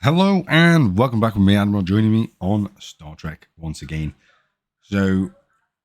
Hello and welcome back with me, Admiral, joining me on Star Trek once again. So,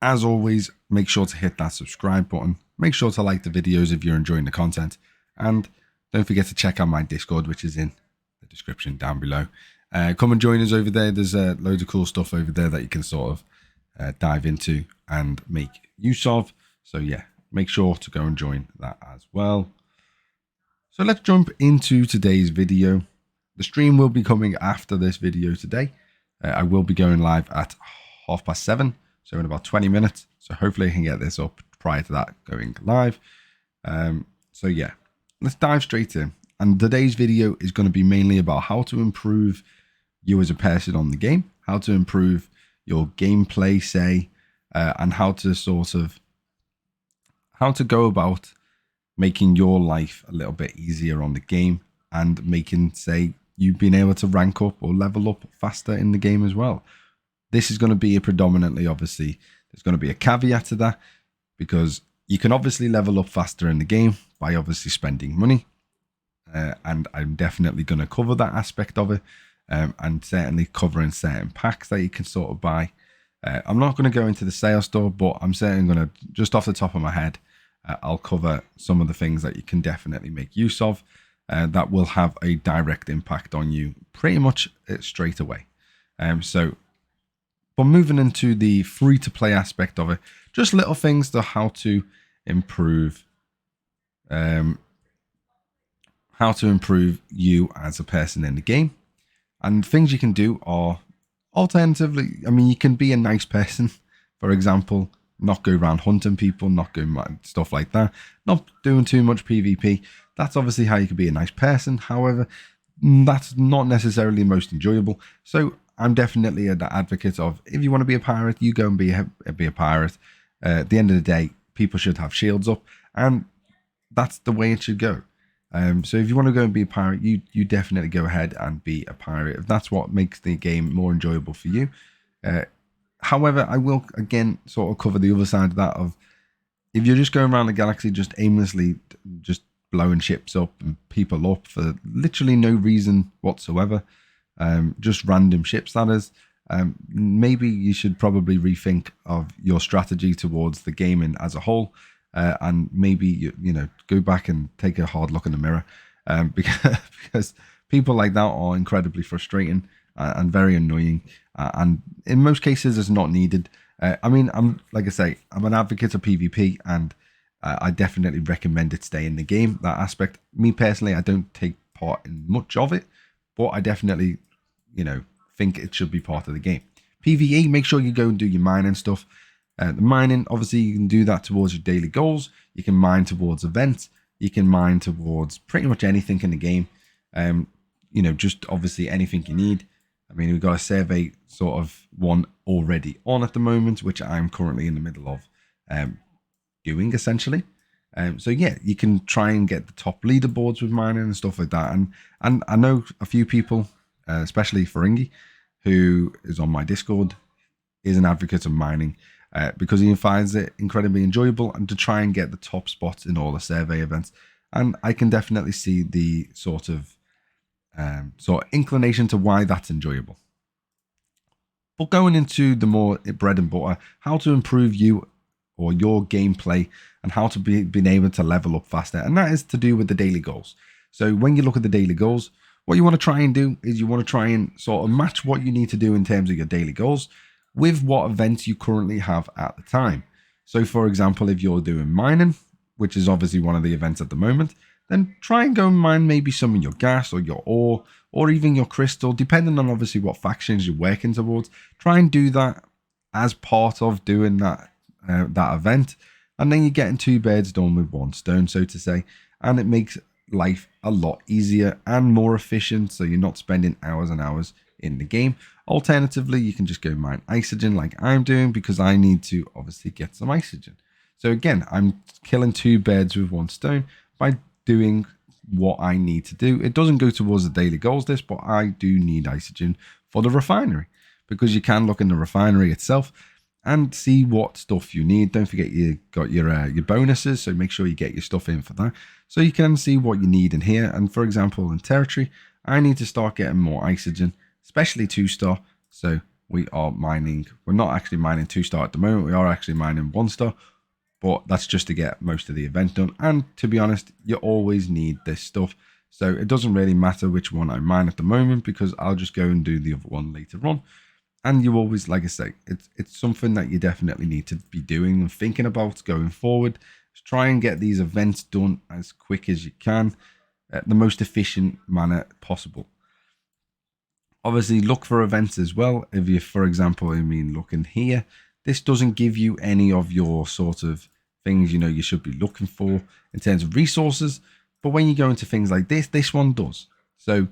as always, make sure to hit that subscribe button. Make sure to like the videos if you're enjoying the content. And don't forget to check out my Discord, which is in the description down below. Come and join us over there. There's loads of cool stuff over there that you can sort of dive into and make use of. So, yeah, make sure to go and join that as well. So, let's jump into today's video. The stream will be coming after this video today. I will be going live at 7:30, so in about 20 minutes. So hopefully I can get this up prior to that going live. So yeah, let's dive straight in. And today's video is going to be mainly about how to improve you as a person on the game, how to improve your gameplay, say, and how to go about making your life a little bit easier on the game and making, say, you've been able to rank up or level up faster in the game as well. This is going to be a predominantly, obviously, there's going to be a caveat to that, because you can obviously level up faster in the game by obviously spending money. And I'm definitely going to cover that aspect of it, and certainly covering certain packs that you can sort of buy. I'm not going to go into the sales store, but I'm certainly going to, just off the top of my head, I'll cover some of the things that you can definitely make use of. That will have a direct impact on you pretty much straight away. But moving into the free-to-play aspect of it, just little things to how to improve you as a person in the game. And things you can do are, alternatively, I mean, you can be a nice person, for example, not go around hunting people, not go stuff like that, not doing too much PvP. That's obviously how you can be a nice person. However, that's not necessarily most enjoyable. So I'm definitely an advocate of, if you want to be a pirate, you go and be a pirate. At the end of the day, people should have shields up, and that's the way it should go. So if you want to go and be a pirate, you definitely go ahead and be a pirate, if that's what makes the game more enjoyable for you. However, I will again sort of cover the other side of that, of if you're just going around the galaxy just aimlessly, just blowing ships up and people up for literally no reason whatsoever, just random ships, that is, maybe you should probably rethink of your strategy towards the gaming as a whole, and maybe you know, go back and take a hard look in the mirror, because people like that are incredibly frustrating and very annoying, and in most cases it's not needed. I mean, like I say, I'm an advocate of PvP, and I definitely recommend it stay in the game, that aspect. Me personally, I don't take part in much of it, but I definitely, you know, think it should be part of the game. PvE, make sure you go and do your mining stuff. The mining, obviously, you can do that towards your daily goals. You can mine towards events. You can mine towards pretty much anything in the game. You know, just obviously anything you need. I mean, we've got a survey sort of one already on at the moment, which I'm currently in the middle of doing, essentially. So yeah, you can try and get the top leaderboards with mining and stuff like that. And I know a few people, especially Ferengi, who is on my Discord, is an advocate of mining, because he finds it incredibly enjoyable and to try and get the top spots in all the survey events. And I can definitely see the sort of inclination to why that's enjoyable. But going into the more bread and butter, how to improve you or your gameplay, and how to being able to level up faster, and that is to do with the daily goals. So when you look at the daily goals, what you want to try and do is you want to try and sort of match what you need to do in terms of your daily goals with what events you currently have at the time. So for example, if you're doing mining, which is obviously one of the events at the moment, then try and go and mine maybe some of your gas or your ore or even your crystal, depending on obviously what factions you're working towards. Try and do that as part of doing that event, and then you're getting two birds done with one stone, so to say, and it makes life a lot easier and more efficient, so you're not spending hours and hours in the game. Alternatively, you can just go mine isogen like I'm doing, because I need to obviously get some isogen. So again, I'm killing two birds with one stone by doing what I need to do. It doesn't go towards the daily goals, this, but I do need isogen for the refinery, because you can look in the refinery itself and see what stuff you need. Don't forget you got your bonuses, so make sure you get your stuff in for that, so you can see what you need in here. And for example, in territory, I need to start getting more oxygen, especially 2-star. So we are mining. We're not actually mining 2-star at the moment. We are actually mining 1-star. But that's just to get most of the event done. And to be honest, you always need this stuff. So it doesn't really matter which one I mine at the moment, because I'll just go and do the other one later on. And you always, like I say, it's something that you definitely need to be doing and thinking about going forward. Just try and get these events done as quick as you can, at the most efficient manner possible. Obviously, look for events as well. If you, for example, looking here, this doesn't give you any of your sort of things you should be looking for in terms of resources. But when you go into things like this one does. So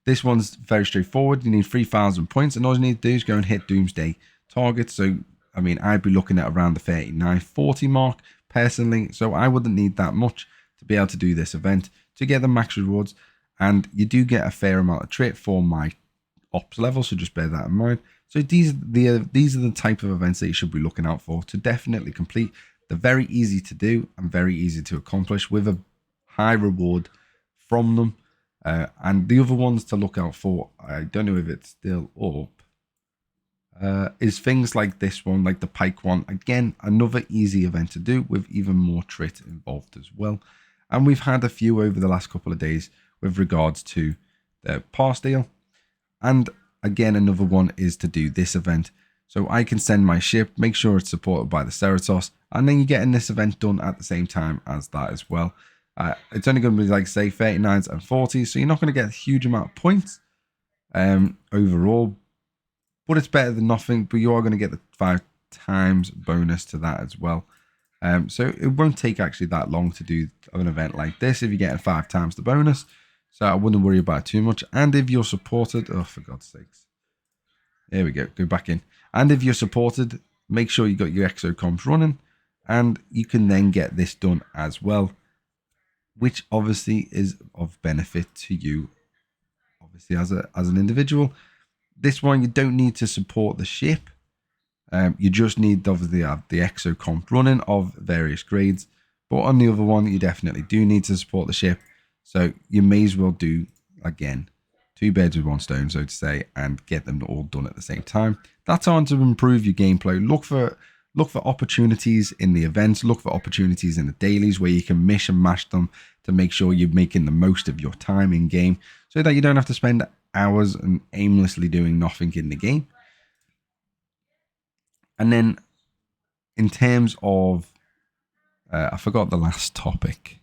this one's very straightforward. You need 3,000 points, and all you need to do is go and hit Doomsday targets. So, I'd be looking at around the 39, 40 mark personally. So I wouldn't need that much to be able to do this event to get the max rewards. And you do get a fair amount of trait for my ops level, so just bear that in mind. So these are the type of events that you should be looking out for to definitely complete. They're very easy to do and very easy to accomplish with a high reward from them. And the other ones to look out for, I don't know if it's still up, is things like this one, like the Pike one. Again, another easy event to do with even more trait involved as well. And we've had a few over the last couple of days with regards to the pass deal. And again, another one is to do this event. So I can send my ship, make sure it's supported by the Ceratops, and then you're getting this event done at the same time as that as well. It's only going to be like, say, 39s and 40s, so you're not going to get a huge amount of points overall, but it's better than nothing. But you are going to get the 5 times bonus to that as well. So it won't take actually that long to do an event like this if you're getting 5 times the bonus. So I wouldn't worry about it too much. And if you're supported, oh, for God's sakes. There we go. Go back in. And if you're supported, make sure you got your exocomps running, and you can then get this done as well, which obviously is of benefit to you, obviously as an individual. This one, you don't need to support the ship. You just need obviously have the exocomp running of various grades. But on the other one, you definitely do need to support the ship. So you may as well do, again, 2 birds with 1 stone, so to say, and get them all done at the same time. That's how to improve your gameplay. Look for opportunities in the events. Look for opportunities in the dailies where you can mish and mash them to make sure you're making the most of your time in game, so that you don't have to spend hours and aimlessly doing nothing in the game. And then in terms of, I forgot the last topic.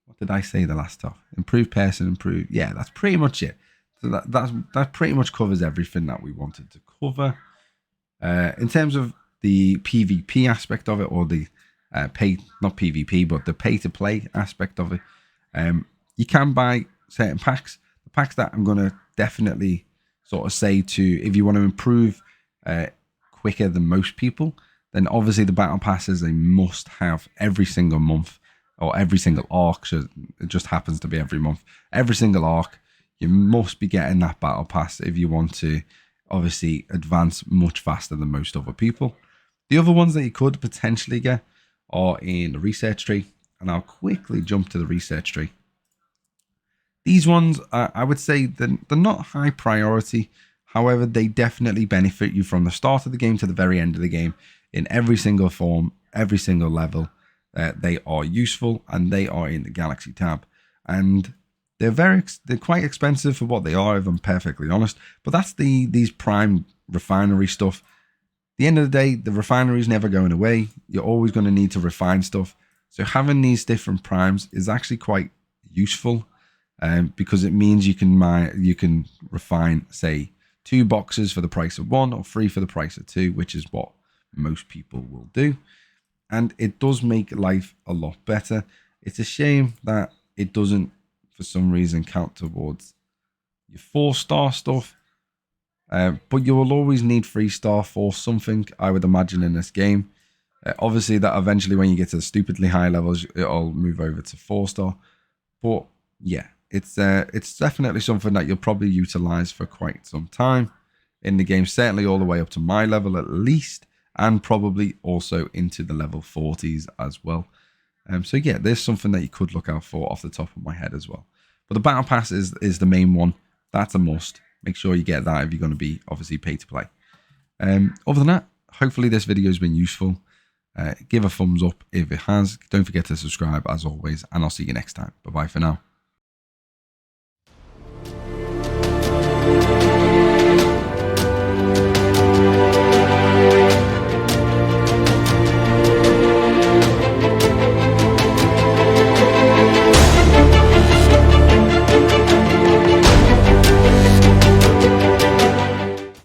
What did I say the last topic? Improve person, improve. Yeah, that's pretty much it. So that pretty much covers everything that we wanted to cover. In terms of the PvP aspect of it, or the not PvP, but the pay to play aspect of it, you can buy certain packs. The packs that I'm going to definitely sort of say to, if you want to improve quicker than most people, then obviously the battle passes, they must have every single month, or every single arc. So it just happens to be every month. Every single arc, you must be getting that battle pass if you want to obviously advance much faster than most other people. The other ones that you could potentially get are in the research tree, and I'll quickly jump to the research tree. These ones, I would say they're not high priority. However, they definitely benefit you from the start of the game to the very end of the game in every single form, every single level. They are useful, and they are in the Galaxy tab. And they're quite expensive for what they are, if I'm perfectly honest. But that's these prime refinery stuff. At the end of the day, the refinery is never going away. You're always going to need to refine stuff. So having these different primes is actually quite useful, because it means you can refine, say, 2 boxes for the price of 1, or 3 for the price of 2, which is what most people will do. And it does make life a lot better. It's a shame that it doesn't, for some reason, count towards your 4-star stuff. But you will always need 3-star for something, I would imagine, in this game. Obviously, that eventually, when you get to the stupidly high levels, it'll move over to 4-star. But yeah, it's definitely something that you'll probably utilize for quite some time in the game. Certainly all the way up to my level at least, and probably also into the level 40s as well. So yeah, there's something that you could look out for off the top of my head as well. But the battle pass is the main one. That's a must. Make sure you get that if you're going to be obviously pay to play. Other than that, hopefully this video has been useful. Give a thumbs up if it has. Don't forget to subscribe as always, and I'll see you next time. Bye bye for now.